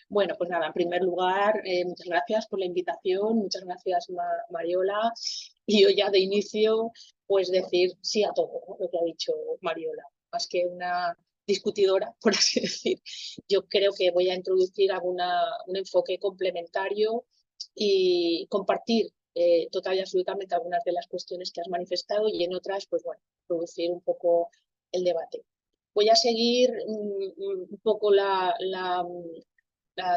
Bueno, pues nada, en primer lugar, muchas gracias por la invitación, muchas gracias Mariola. Y yo ya de inicio, pues decir sí a todo, ¿no? Lo que ha dicho Mariola, más que una discutidora, por así decir. Yo creo que voy a introducir un enfoque complementario y compartir total y absolutamente algunas de las cuestiones que has manifestado y en otras, pues bueno, producir un poco el debate. Voy a seguir un poco la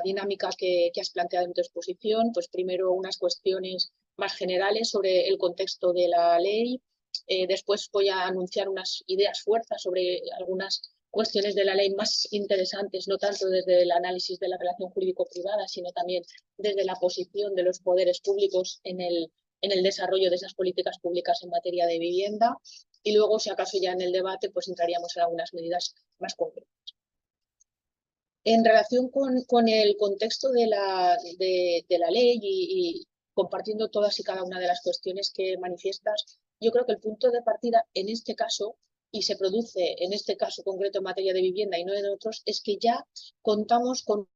dinámica que has planteado en tu exposición, pues primero unas cuestiones más generales sobre el contexto de la ley, después voy a anunciar unas ideas fuerzas sobre algunas cuestiones de la ley más interesantes, no tanto desde el análisis de la relación jurídico-privada, sino también desde la posición de los poderes públicos en el desarrollo de esas políticas públicas en materia de vivienda. Y luego, si acaso ya en el debate, pues entraríamos en algunas medidas más concretas. En relación con el contexto de la ley y compartiendo todas y cada una de las cuestiones que manifiestas, yo creo que el punto de partida en este caso, y se produce en este caso concreto en materia de vivienda y no en otros, es que ya contamos con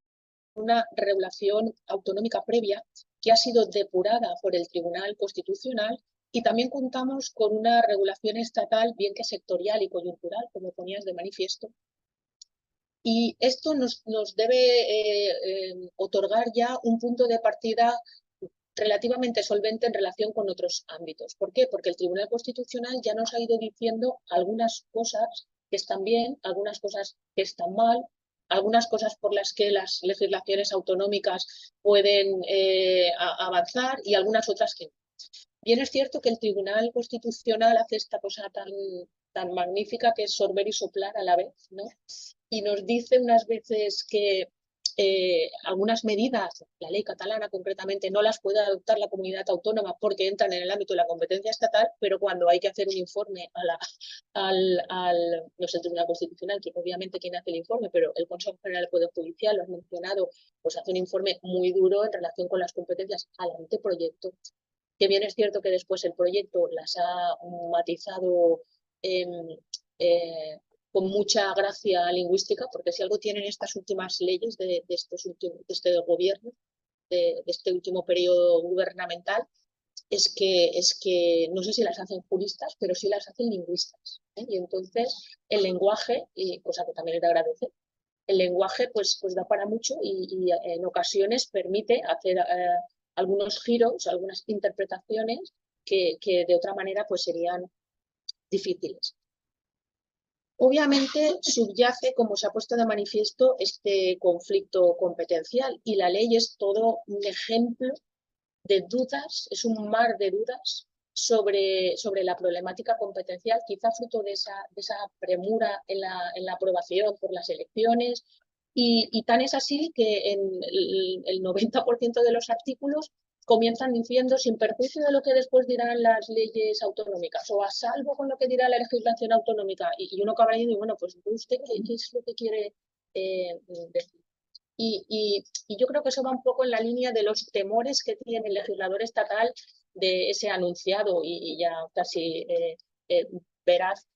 una regulación autonómica previa que ha sido depurada por el Tribunal Constitucional y también contamos con una regulación estatal, bien que sectorial y coyuntural, como ponías de manifiesto, y esto nos debe otorgar ya un punto de partida relativamente solvente en relación con otros ámbitos. ¿Por qué? Porque el Tribunal Constitucional ya nos ha ido diciendo algunas cosas que están bien, algunas cosas que están mal, algunas cosas por las que las legislaciones autonómicas pueden avanzar y algunas otras que no. Bien es cierto que el Tribunal Constitucional hace esta cosa tan magnífica que es sorber y soplar a la vez, ¿no? Y nos dice unas veces que algunas medidas, la ley catalana concretamente, no las puede adoptar la comunidad autónoma porque entran en el ámbito de la competencia estatal, pero cuando hay que hacer un informe no sé, el Tribunal Constitucional, que obviamente quien hace el informe, pero el Consejo General del Poder Judicial, lo has mencionado, pues hace un informe muy duro en relación con las competencias al anteproyecto, que bien es cierto que después el proyecto las ha matizado eh, con mucha gracia lingüística, porque si algo tienen estas últimas leyes de este gobierno, de este último periodo gubernamental, es que no sé si las hacen juristas, pero sí las hacen lingüistas. Y entonces el lenguaje, y cosa que también es de agradecer, el lenguaje pues da para mucho y en ocasiones permite hacer algunos giros, algunas interpretaciones que de otra manera pues serían difíciles. Obviamente subyace, como se ha puesto de manifiesto, este conflicto competencial y la ley es todo un ejemplo de dudas, es un mar de dudas sobre la problemática competencial, quizá fruto de esa premura en la aprobación por las elecciones, y tan es así que en el 90% de los artículos comienzan diciendo sin perjuicio de lo que después dirán las leyes autonómicas o a salvo con lo que dirá la legislación autonómica, y uno acaba diciendo, bueno, pues usted qué es lo que quiere decir. Y yo creo que eso va un poco en la línea de los temores que tiene el legislador estatal de ese anunciado y ya casi veraz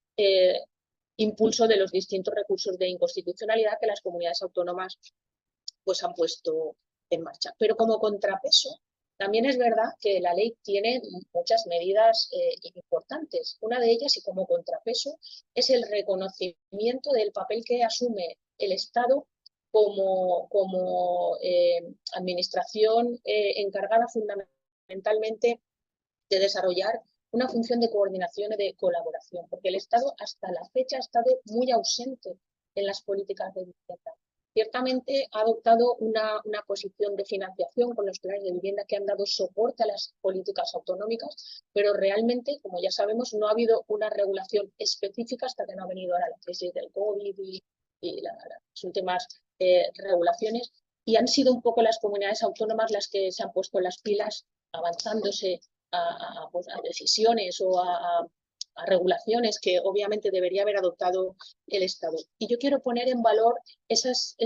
impulso de los distintos recursos de inconstitucionalidad que las comunidades autónomas pues han puesto en marcha. Pero como contrapeso, también es verdad que la ley tiene muchas medidas importantes. Una de ellas, y como contrapeso, es el reconocimiento del papel que asume el Estado como administración encargada fundamentalmente de desarrollar una función de coordinación y de colaboración, porque el Estado hasta la fecha ha estado muy ausente en las políticas de vivienda. Ciertamente ha adoptado una posición de financiación con los planes de vivienda que han dado soporte a las políticas autonómicas, pero realmente, como ya sabemos, no ha habido una regulación específica hasta que no ha venido ahora la crisis del COVID y las últimas regulaciones, y han sido un poco las comunidades autónomas las que se han puesto las pilas avanzándose a decisiones o a regulaciones que obviamente debería haber adoptado el Estado. Y yo quiero poner en valor esas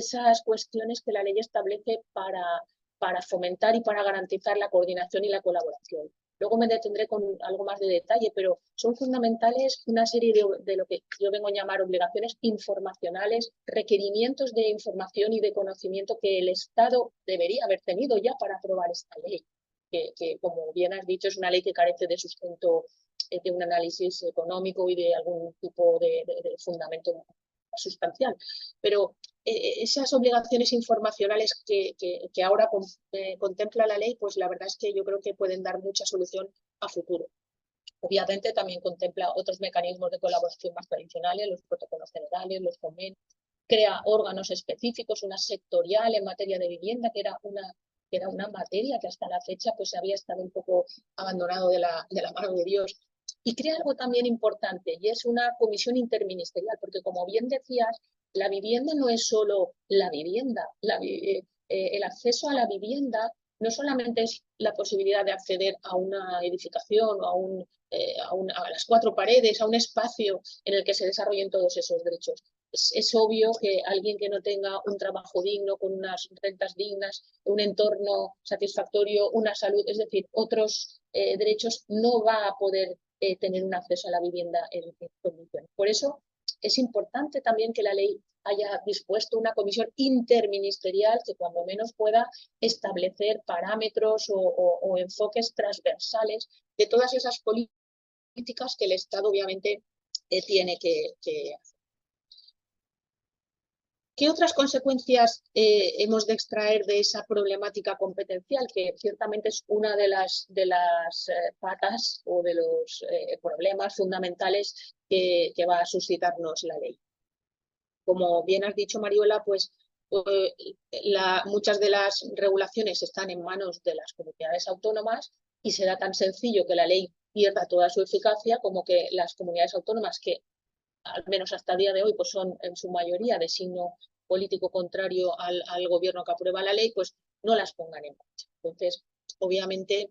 cuestiones que la ley establece para fomentar y para garantizar la coordinación y la colaboración. luego me detendré con algo más de detalle, pero son fundamentales una serie de lo que yo vengo a llamar obligaciones informacionales, requerimientos de información y de conocimiento que el Estado debería haber tenido ya para aprobar esta ley, que como bien has dicho, es una ley que carece de sustento, de un análisis económico y de algún tipo de fundamento sustancial. Pero esas obligaciones informacionales que ahora contempla la ley, pues la verdad es que yo creo que pueden dar mucha solución a futuro. Obviamente también contempla otros mecanismos de colaboración más tradicionales, los protocolos generales, los convenios, crea órganos específicos, una sectorial en materia de vivienda, que era una materia que hasta la fecha pues había estado un poco abandonado de la mano de Dios. Y crea algo también importante, y es una comisión interministerial, porque como bien decías, la vivienda no es solo la vivienda, el acceso a la vivienda no solamente es la posibilidad de acceder a una edificación o a las cuatro paredes, a un espacio en el que se desarrollen todos esos derechos. Es obvio que alguien que no tenga un trabajo digno, con unas rentas dignas, un entorno satisfactorio, una salud, es decir, otros derechos, no va a poder tener un acceso a la vivienda en condiciones. Por eso es importante también que la ley haya dispuesto una comisión interministerial que cuando menos pueda establecer parámetros o enfoques transversales de todas esas políticas que el Estado obviamente tiene que hacer. ¿Qué otras consecuencias hemos de extraer de esa problemática competencial? Que ciertamente es una de las patas o de los problemas fundamentales que va a suscitarnos la ley. Como bien has dicho, Mariola, pues muchas de las regulaciones están en manos de las comunidades autónomas y será tan sencillo que la ley pierda toda su eficacia como que las comunidades autónomas, que al menos hasta el día de hoy pues son en su mayoría de signo político contrario al gobierno que aprueba la ley, pues no las pongan en marcha. Entonces, obviamente,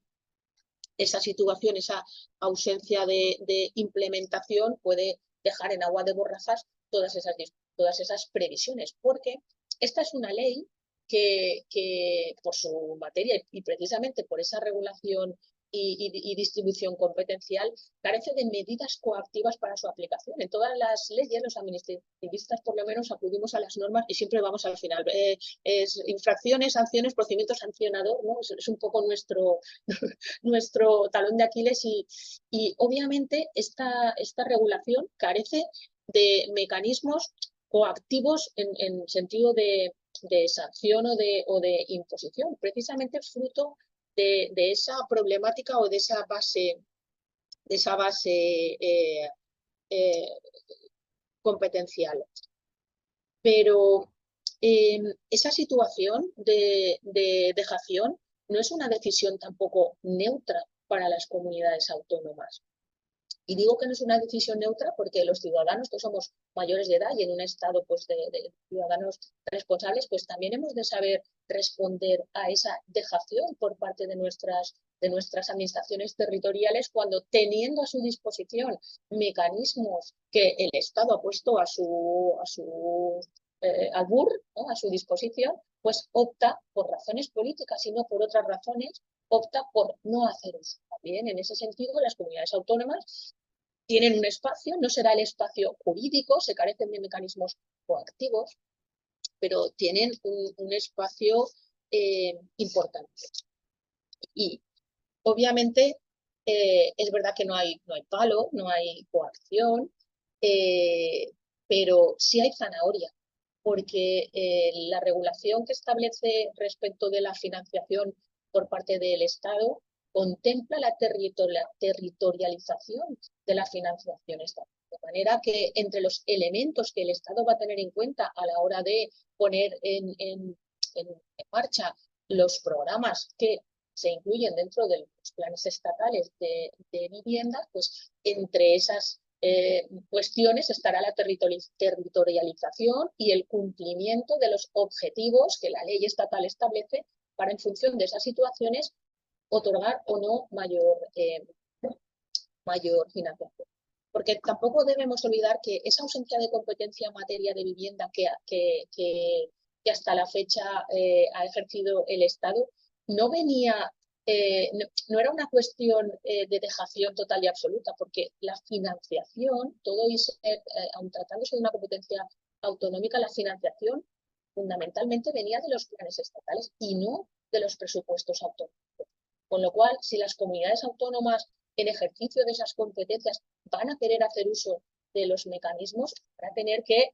esa situación, esa ausencia de implementación puede dejar en agua de borrajas todas esas previsiones, porque esta es una ley que por su materia y precisamente por esa regulación y distribución competencial carece de medidas coactivas para su aplicación. En todas las leyes los administrativistas por lo menos acudimos a las normas y siempre vamos al final. Infracciones, sanciones, procedimiento sancionador, ¿no? Es un poco nuestro talón de Aquiles y obviamente esta regulación carece de mecanismos coactivos en sentido de sanción o de imposición, precisamente fruto de esa problemática o de esa base competencial. Pero esa situación de dejación no es una decisión tampoco neutra para las comunidades autónomas. Y digo que no es una decisión neutra porque los ciudadanos que somos mayores de edad y en un estado pues, de ciudadanos responsables, pues también hemos de saber responder a esa dejación por parte de nuestras administraciones territoriales cuando teniendo a su disposición mecanismos que el Estado ha puesto a su albur, ¿no? A su disposición, pues opta por razones políticas y no por otras razones, opta por no hacer uso. También en ese sentido las comunidades autónomas tienen un espacio, no será el espacio jurídico, se carecen de mecanismos coactivos, pero tienen un espacio importante. Y obviamente es verdad que no hay palo, no hay coacción, pero sí hay zanahoria, porque la regulación que establece respecto de la financiación por parte del Estado contempla la territorialización de la financiación estatal. De manera que entre los elementos que el Estado va a tener en cuenta a la hora de poner en marcha los programas que se incluyen dentro de los planes estatales de vivienda, pues entre esas cuestiones estará la territorialización y el cumplimiento de los objetivos que la ley estatal establece para, en función de esas situaciones, otorgar o no mayor financiación. Porque tampoco debemos olvidar que esa ausencia de competencia en materia de vivienda que hasta la fecha ha ejercido el Estado no venía no era una cuestión de dejación total y absoluta, porque la financiación, aun tratándose de una competencia autonómica, la financiación fundamentalmente venía de los planes estatales y no de los presupuestos autonómicos. Con lo cual, si las comunidades autónomas en ejercicio de esas competencias van a querer hacer uso de los mecanismos, van a tener que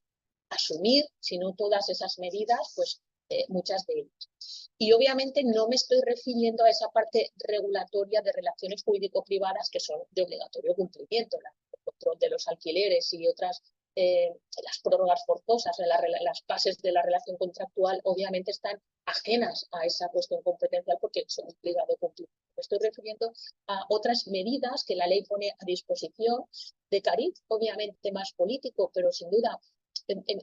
asumir, si no todas esas medidas, pues muchas de ellas. Y obviamente no me estoy refiriendo a esa parte regulatoria de relaciones jurídico-privadas que son de obligatorio cumplimiento, el control de los alquileres y otras, las prórrogas forzosas, las bases de la relación contractual, obviamente están ajenas a esa cuestión competencial porque son obligados a cumplir. Me estoy refiriendo a otras medidas que la ley pone a disposición de cariz, obviamente más político, pero sin duda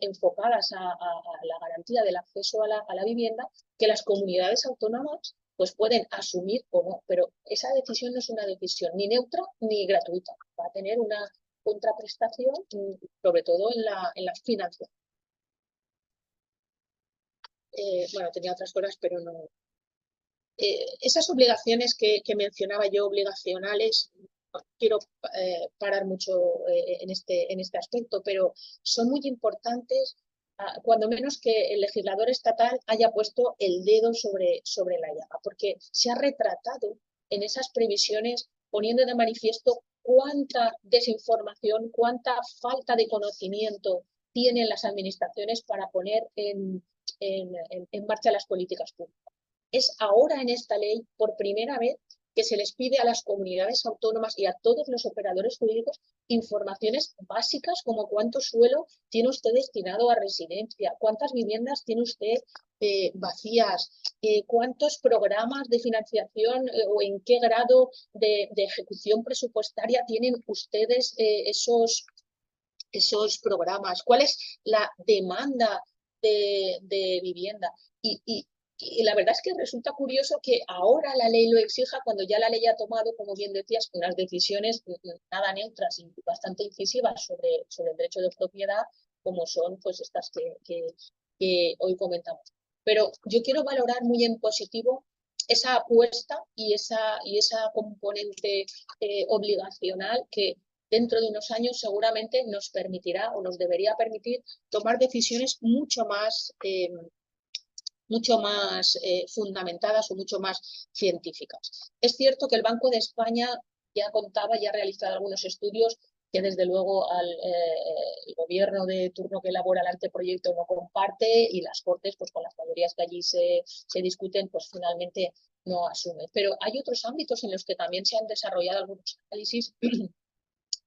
enfocadas a la garantía del acceso a la vivienda, que las comunidades autónomas pues pueden asumir o no, pero esa decisión no es una decisión ni neutra ni gratuita, va a tener una contraprestación, sobre todo en la financiación. Bueno, tenía otras cosas, pero no. Esas obligaciones que mencionaba yo, obligacionales, no quiero parar mucho en este aspecto, pero son muy importantes, cuando menos que el legislador estatal haya puesto el dedo sobre la llaga, porque se ha retratado en esas previsiones poniendo de manifiesto cuánta desinformación, cuánta falta de conocimiento tienen las administraciones para poner en marcha las políticas públicas. Es ahora en esta ley, por primera vez, que se les pide a las comunidades autónomas y a todos los operadores jurídicos informaciones básicas como cuánto suelo tiene usted destinado a residencia, cuántas viviendas tiene usted vacías, cuántos programas de financiación o en qué grado de ejecución presupuestaria tienen ustedes esos programas, cuál es la demanda de vivienda. Y la verdad es que resulta curioso que ahora la ley lo exija cuando ya la ley ha tomado, como bien decías, unas decisiones nada neutras y bastante incisivas sobre el derecho de propiedad, como son pues estas que hoy comentamos. Pero yo quiero valorar muy en positivo esa apuesta y esa componente obligacional que dentro de unos años seguramente nos permitirá o nos debería permitir tomar decisiones mucho más fundamentadas o mucho más científicas. Es cierto que el Banco de España ya ha realizado algunos estudios que desde luego el gobierno de turno que elabora el anteproyecto no comparte y las Cortes, pues con las mayorías que allí se discuten, pues finalmente no asumen. Pero hay otros ámbitos en los que también se han desarrollado algunos análisis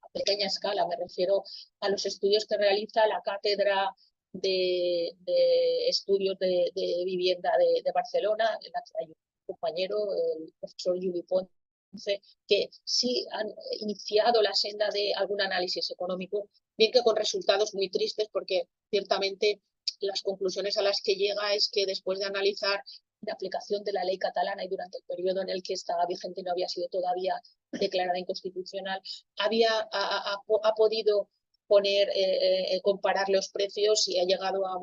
a pequeña escala. Me refiero a los estudios que realiza la Cátedra de Estudios de Vivienda de Barcelona, en la que hay un compañero, el profesor Juli Ponce, que sí han iniciado la senda de algún análisis económico, bien que con resultados muy tristes, porque ciertamente las conclusiones a las que llega es que después de analizar la aplicación de la ley catalana y durante el periodo en el que estaba vigente y no había sido todavía declarada inconstitucional, ha podido comparar los precios y ha llegado a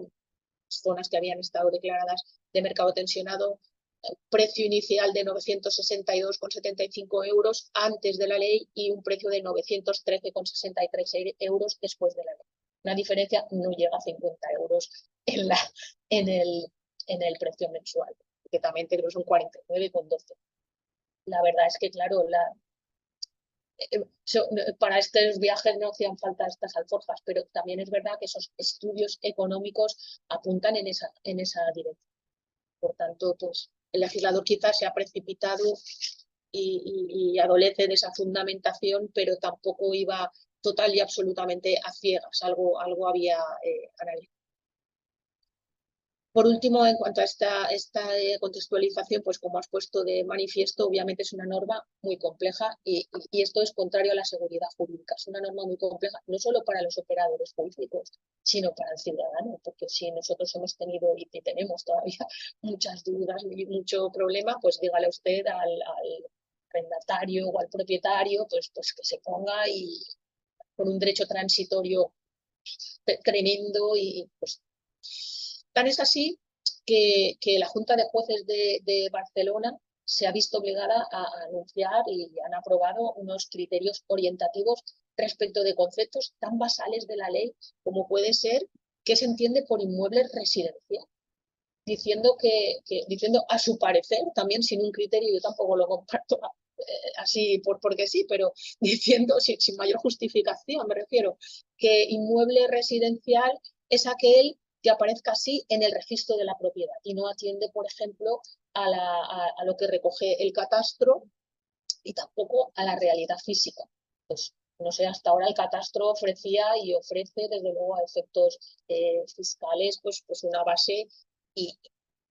zonas que habían estado declaradas de mercado tensionado, precio inicial de 962,75 euros antes de la ley y un precio de 913,63 euros después de la ley. Una diferencia no llega a 50 euros en el precio mensual, que también creo que son 49,12. La verdad es que, claro, para estos viajes no hacían falta estas alforjas, pero también es verdad que esos estudios económicos apuntan en esa dirección. Por tanto, pues, el legislador quizás se ha precipitado y adolece de esa fundamentación, pero tampoco iba total y absolutamente a ciegas, algo había analizado. Por último, en cuanto a esta contextualización, pues como has puesto de manifiesto, obviamente es una norma muy compleja y esto es contrario a la seguridad jurídica. Es una norma muy compleja, no solo para los operadores públicos, sino para el ciudadano, porque si nosotros hemos tenido y tenemos todavía muchas dudas y mucho problema, pues dígale usted al arrendatario o al propietario, pues que se ponga y con un derecho transitorio tremendo y pues tan es así que la Junta de Jueces de Barcelona se ha visto obligada a anunciar y han aprobado unos criterios orientativos respecto de conceptos tan basales de la ley como puede ser qué se entiende por inmueble residencial, diciendo a su parecer, también sin un criterio, yo tampoco lo comparto así porque sí, pero diciendo sin mayor justificación, me refiero, que inmueble residencial es aquel que aparezca así en el registro de la propiedad y no atiende, por ejemplo, a lo que recoge el catastro y tampoco a la realidad física. Pues no sé, hasta ahora el catastro ofrecía y ofrece, desde luego, a efectos fiscales, pues una base, y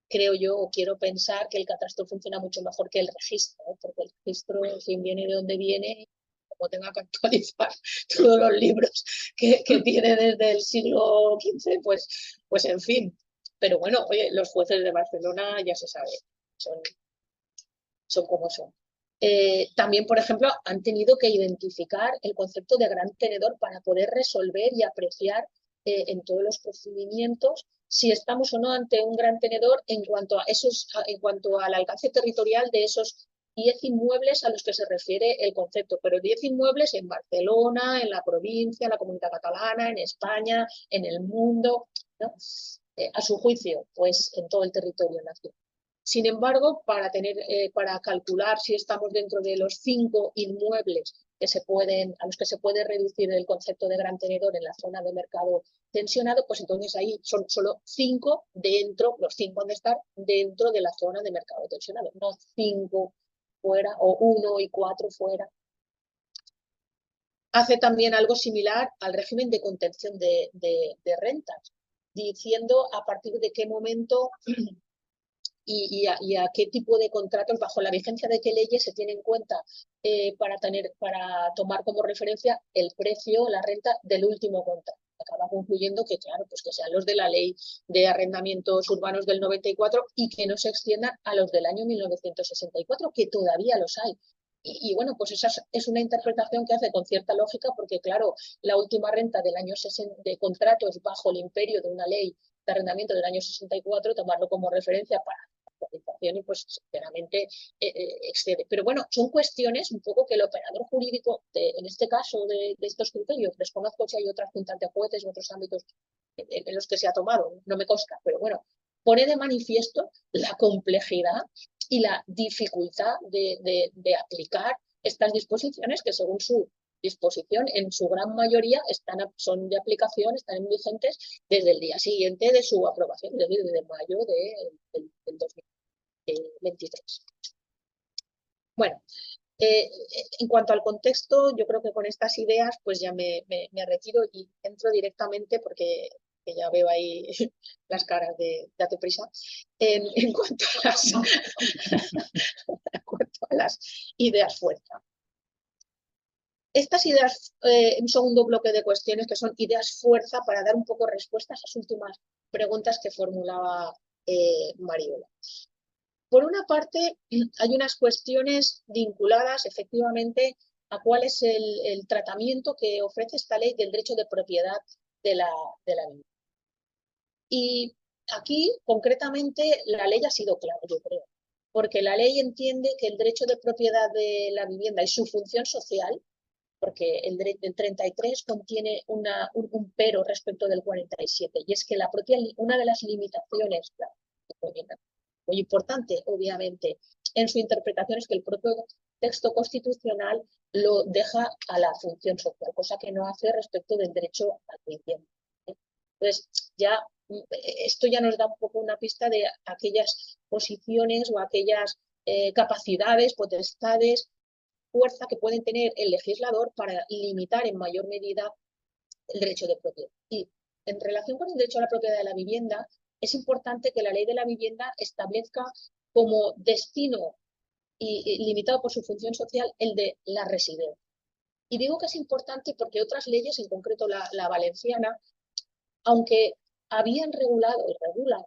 creo yo o quiero pensar que el catastro funciona mucho mejor que el registro, ¿eh? Porque el registro, si viene de donde viene, como tenga que actualizar todos los libros que tiene desde el siglo XV, pues en fin. Pero bueno, oye, los jueces de Barcelona ya se sabe, son como son. También, por ejemplo, han tenido que identificar el concepto de gran tenedor para poder resolver y apreciar en todos los procedimientos si estamos o no ante un gran tenedor en cuanto al alcance territorial de esos 10 inmuebles a los que se refiere el concepto, pero 10 inmuebles en Barcelona, en la provincia, en la Comunidad Catalana, en España, en el mundo, ¿no? A su juicio, pues en todo el territorio nacional. Sin embargo, para calcular si estamos dentro de los 5 inmuebles a los que se puede reducir el concepto de gran tenedor en la zona de mercado tensionado, pues entonces ahí son solo 5 dentro, los 5 han de estar dentro de la zona de mercado tensionado, no 5 fuera o 1 y 4 fuera. Hace también algo similar al régimen de contención de rentas, diciendo a partir de qué momento y a qué tipo de contratos, bajo la vigencia de qué leyes se tiene en cuenta para tomar como referencia el precio, la renta del último contrato. Acaba concluyendo que, claro, pues que sean los de la Ley de Arrendamientos Urbanos del 94 y que no se extiendan a los del año 1964, que todavía los hay. Y bueno, pues esa es una interpretación que hace con cierta lógica, porque claro, la última renta del año 60 de contratos bajo el imperio de una ley de arrendamiento del año 64, tomarlo como referencia para actualización y pues sinceramente excede. Pero bueno, son cuestiones un poco que el operador jurídico, en este caso de estos criterios, desconozco si hay otras juntas de jueces en otros ámbitos en los que se ha tomado, no me consta, pero bueno, pone de manifiesto la complejidad y la dificultad de aplicar estas disposiciones que según su disposición en su gran mayoría son de aplicación, están vigentes desde el día siguiente de su aprobación, es decir, desde mayo del 2023. Bueno, en cuanto al contexto, yo creo que con estas ideas pues ya me retiro y entro directamente, porque ya veo ahí las caras de date prisa, en cuanto a las ideas fuerza. Estas ideas, un segundo bloque de cuestiones que son ideas fuerza para dar un poco respuesta a esas últimas preguntas que formulaba Mariola. Por una parte, hay unas cuestiones vinculadas efectivamente a cuál es el tratamiento que ofrece esta ley del derecho de propiedad de la vivienda. Y aquí, concretamente, la ley ha sido clara, yo creo, porque la ley entiende que el derecho de propiedad de la vivienda y su función social, porque el 33 contiene un pero respecto del 47, y es que una de las limitaciones, muy importante, obviamente, en su interpretación es que el propio texto constitucional lo deja a la función social, cosa que no hace respecto del derecho a la vivienda. Entonces, esto ya nos da un poco una pista de aquellas posiciones o aquellas capacidades, potestades, fuerza que pueden tener el legislador para limitar en mayor medida el derecho de propiedad. Y en relación con el derecho a la propiedad de la vivienda, es importante que la ley de la vivienda establezca como destino y limitado por su función social el de la residencia. Y digo que es importante porque otras leyes, en concreto la valenciana, aunque habían regulado y regulan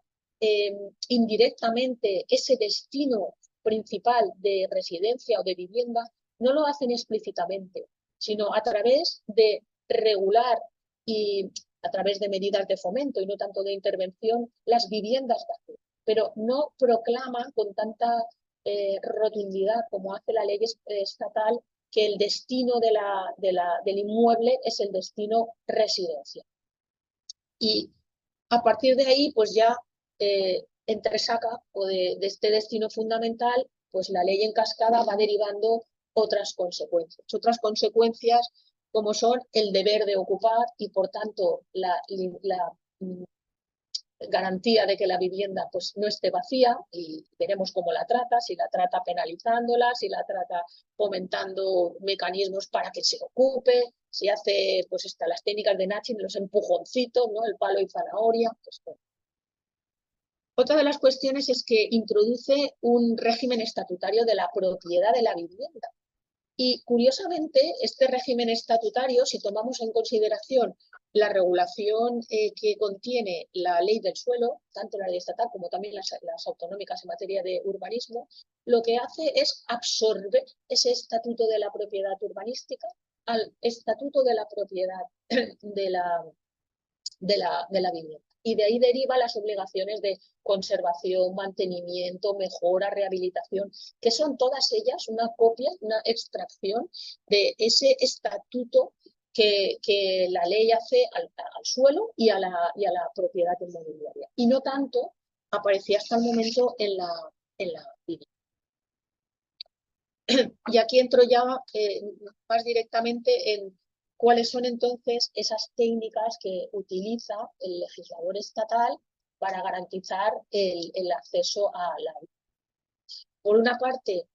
indirectamente ese destino principal de residencia o de vivienda, no lo hacen explícitamente, sino a través de regular y a través de medidas de fomento y no tanto de intervención las viviendas vacías, pero no proclaman con tanta rotundidad, como hace la ley estatal, que el destino del inmueble es el destino residencial. Y a partir de ahí, pues ya entresaca o de este destino fundamental, pues la ley en cascada va derivando otras consecuencias como son el deber de ocupar y por tanto la garantía de que la vivienda pues no esté vacía, y veremos cómo la trata, si la trata penalizándola, si la trata fomentando mecanismos para que se ocupe, si hace pues las técnicas de Nachin, los empujoncitos, ¿no? El palo y zanahoria. Pues, bueno. Otra de las cuestiones es que introduce un régimen estatutario de la propiedad de la vivienda. Y curiosamente, este régimen estatutario, si tomamos en consideración la regulación que contiene la ley del suelo, tanto la ley estatal como también las autonómicas en materia de urbanismo, lo que hace es absorber ese estatuto de la propiedad urbanística al estatuto de la propiedad de la vivienda. Y de ahí deriva las obligaciones de conservación, mantenimiento, mejora, rehabilitación, que son todas ellas una copia, una extracción de ese estatuto que la ley hace al suelo y a la propiedad inmobiliaria. Y no tanto aparecía hasta el momento en la vivienda. Y aquí entro ya más directamente en cuáles son entonces esas técnicas que utiliza el legislador estatal para garantizar el acceso a la vivienda. Por una parte,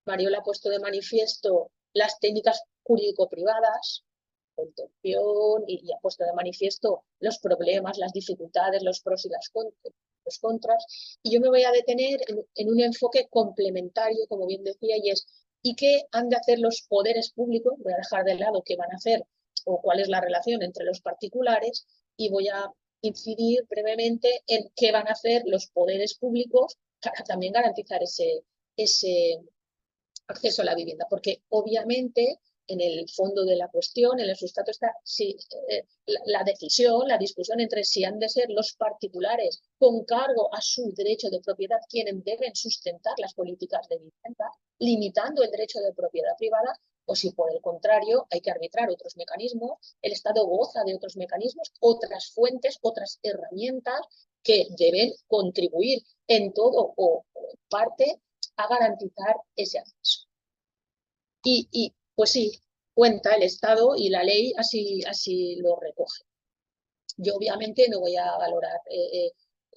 Mariola ha puesto de manifiesto las técnicas jurídico-privadas, contención, y ha puesto de manifiesto los problemas, las dificultades, los pros y los contras. Y yo me voy a detener en un enfoque complementario, como bien decía, y es ¿y qué han de hacer los poderes públicos? Voy a dejar de lado qué van a hacer o cuál es la relación entre los particulares y voy a incidir brevemente en qué van a hacer los poderes públicos para también garantizar ese acceso a la vivienda, porque obviamente en el fondo de la cuestión, en el sustrato está si, la decisión, la discusión entre si han de ser los particulares con cargo a su derecho de propiedad quienes deben sustentar las políticas de vivienda, limitando el derecho de propiedad privada, o si por el contrario hay que arbitrar otros mecanismos, el Estado goza de otros mecanismos, otras fuentes, otras herramientas que deben contribuir en todo o en parte a garantizar ese acceso. Y pues sí, cuenta el Estado y la ley así lo recoge. Yo obviamente no voy a valorar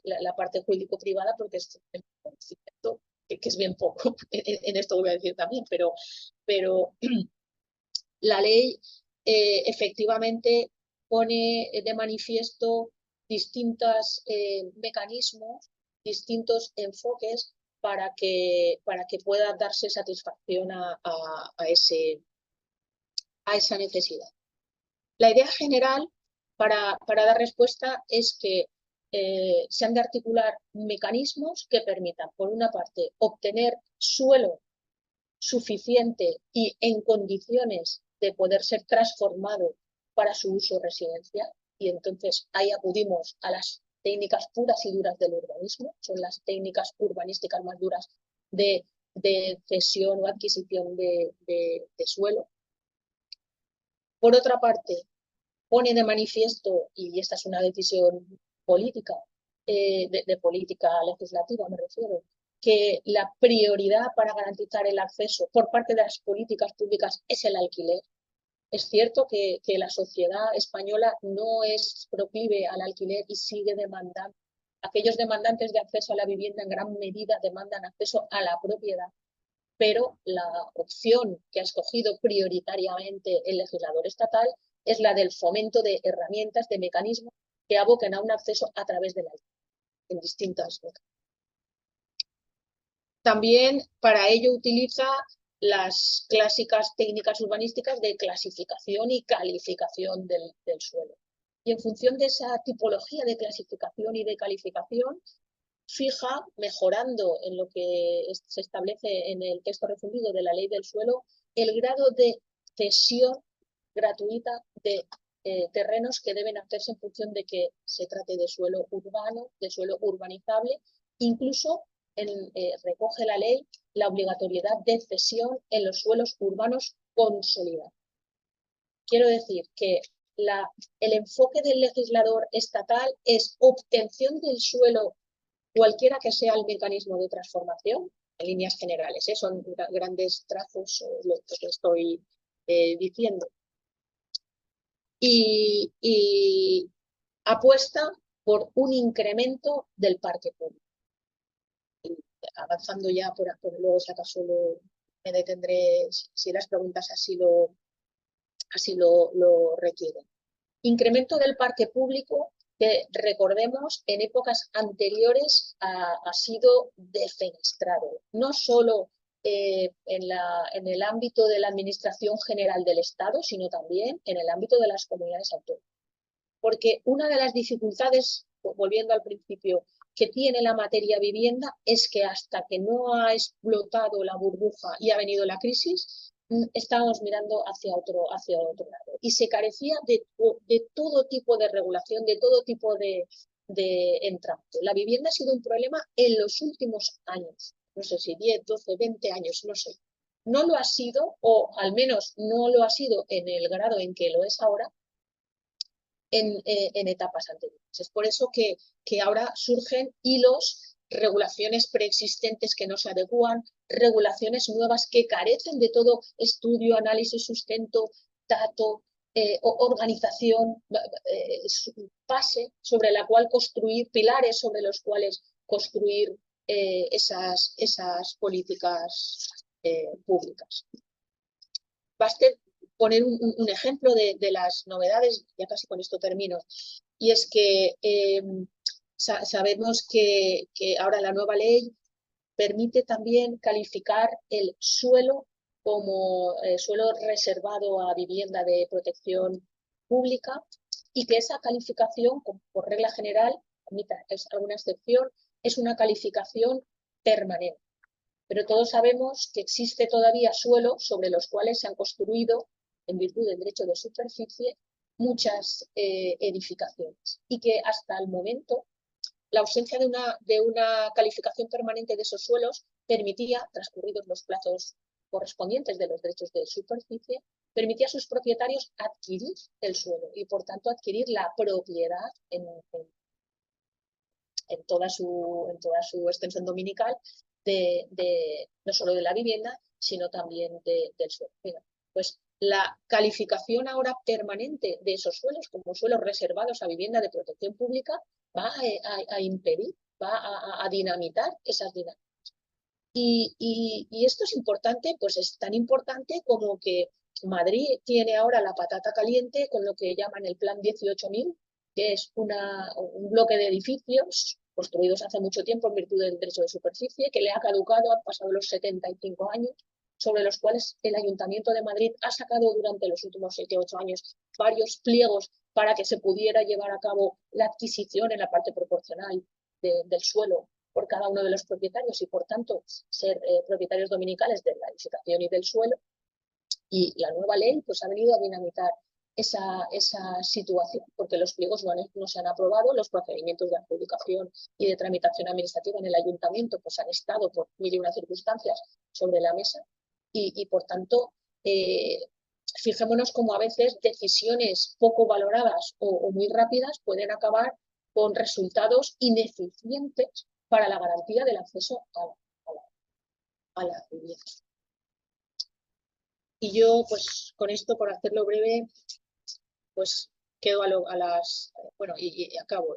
la parte jurídico-privada porque es conocimiento que es bien poco, en esto voy a decir también, pero la ley efectivamente pone de manifiesto distintos mecanismos, distintos enfoques para que pueda darse satisfacción a esa necesidad. La idea general para dar respuesta es que se han de articular mecanismos que permitan, por una parte, obtener suelo suficiente y en condiciones de poder ser transformado para su uso residencial, y entonces ahí acudimos a las técnicas puras y duras del urbanismo, son las técnicas urbanísticas más duras de cesión o adquisición de suelo. Por otra parte, pone de manifiesto, y esta es una decisión política, de política legislativa me refiero, que la prioridad para garantizar el acceso por parte de las políticas públicas es el alquiler. Es cierto que la sociedad española no es proclive al alquiler y sigue demandando. Aquellos demandantes de acceso a la vivienda en gran medida demandan acceso a la propiedad, pero la opción que ha escogido prioritariamente el legislador estatal es la del fomento de herramientas, de mecanismos que aboquen a un acceso a través de la ley, en distintas mecanismos. También para ello utiliza las clásicas técnicas urbanísticas de clasificación y calificación del suelo. Y en función de esa tipología de clasificación y de calificación, fija, mejorando en lo que se establece en el texto refundido de la ley del suelo, el grado de cesión gratuita de terrenos que deben hacerse en función de que se trate de suelo urbano, de suelo urbanizable, incluso recoge la ley la obligatoriedad de cesión en los suelos urbanos consolidados. Quiero decir que el enfoque del legislador estatal es obtención del suelo, cualquiera que sea el mecanismo de transformación, en líneas generales, son grandes trazos lo que estoy diciendo. Y apuesta por un incremento del parque público. Y avanzando ya por luego, si acaso me detendré si las preguntas así lo requieren. Incremento del parque público que, recordemos, en épocas anteriores ha sido defenestrado, no solo en el ámbito de la Administración General del Estado, sino también en el ámbito de las comunidades autónomas. Porque una de las dificultades, volviendo al principio, que tiene la materia vivienda es que hasta que no ha explotado la burbuja y ha venido la crisis, estábamos mirando hacia otro lado. Y se carecía de todo tipo de regulación, de todo tipo de entramado. La vivienda ha sido un problema en los últimos años, no sé si 10, 12, 20 años, no sé. No lo ha sido, o al menos no lo ha sido en el grado en que lo es ahora, en etapas anteriores. Es por eso que ahora surgen regulaciones preexistentes que no se adecúan, regulaciones nuevas que carecen de todo estudio, análisis, sustento, dato, organización, base sobre la cual construir, pilares sobre los cuales construir esas políticas públicas. Baste poner un ejemplo de las novedades, ya casi con esto termino, y es que sabemos que ahora la nueva ley permite también calificar el suelo como suelo reservado a vivienda de protección pública y que esa calificación, por regla general, es alguna excepción, es una calificación permanente. Pero todos sabemos que existe todavía suelo sobre los cuales se han construido, en virtud del derecho de superficie, muchas edificaciones y que hasta el momento la ausencia de una calificación permanente de esos suelos permitía, transcurridos los plazos correspondientes de los derechos de superficie, permitía a sus propietarios adquirir el suelo y, por tanto, adquirir la propiedad en toda su extensión dominical no solo de la vivienda, sino también del suelo. Mira, pues la calificación ahora permanente de esos suelos como suelos reservados a vivienda de protección pública va a impedir, va a dinamitar esas dinámicas. Y esto es importante, pues es tan importante como que Madrid tiene ahora la patata caliente con lo que llaman el Plan 18.000, que es un bloque de edificios construidos hace mucho tiempo en virtud del derecho de superficie, que le ha caducado, han pasado los 75 años, sobre los cuales el Ayuntamiento de Madrid ha sacado durante los últimos 7 o 8 años varios pliegos para que se pudiera llevar a cabo la adquisición en la parte proporcional del suelo por cada uno de los propietarios y, por tanto, ser propietarios dominicales de la edificación y del suelo. Y la nueva ley pues, ha venido a dinamitar esa situación, porque los pliegos no se han aprobado, los procedimientos de adjudicación y de tramitación administrativa en el ayuntamiento pues, han estado por mil y una circunstancias sobre la mesa y por tanto, fijémonos cómo a veces decisiones poco valoradas o muy rápidas pueden acabar con resultados ineficientes para la garantía del acceso a la vivienda. Y yo, pues, con esto, por hacerlo breve, pues quedo bueno, y acabo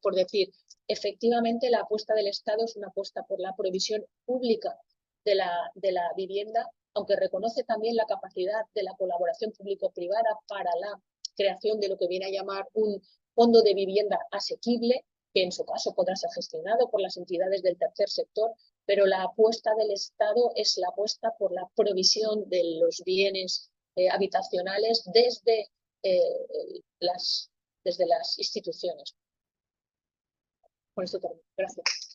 por decir, efectivamente la apuesta del Estado es una apuesta por la provisión pública de la vivienda, aunque reconoce también la capacidad de la colaboración público-privada para la creación de lo que viene a llamar un fondo de vivienda asequible, que en su caso podrá ser gestionado por las entidades del tercer sector, pero la apuesta del Estado es la apuesta por la provisión de los bienes habitacionales desde las instituciones. Con esto termino. Gracias.